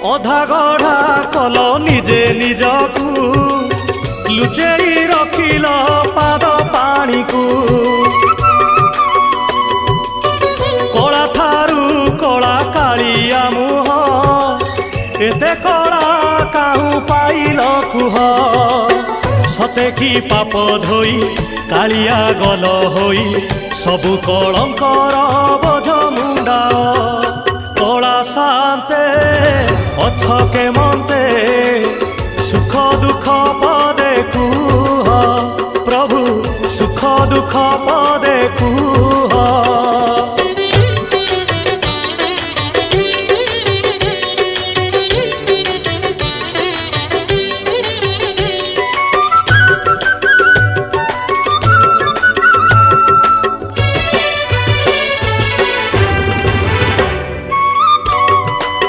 ଅଧା ଗଢ଼ା କଲ ନିଜେ ନିଜକୁ ଲୁଚେଇ ରଖିଲ ପାଦ ପାଣିକୁ। କଳା ଠାରୁ କଳା କାଳିଆ ମୁହଁ ଏତେ କଳା କାହୁଁ ପାଇଲ କୁହ। ସତେ କି ପାପ ଧୋଇ କାଳିଆ ଗଲ ହୋଇ ସବୁ କଳଙ୍କର ବୋଝ ମୁଣ୍ଡାଅ। କଳା ଶାନ୍ତେ ଅଛ କେମନ୍ତେ ସୁଖ ଦୁଃଖ ପଦେ କୁହ। ପ୍ରଭୁ ସୁଖ ଦୁଃଖ ପଦେ କୁହ।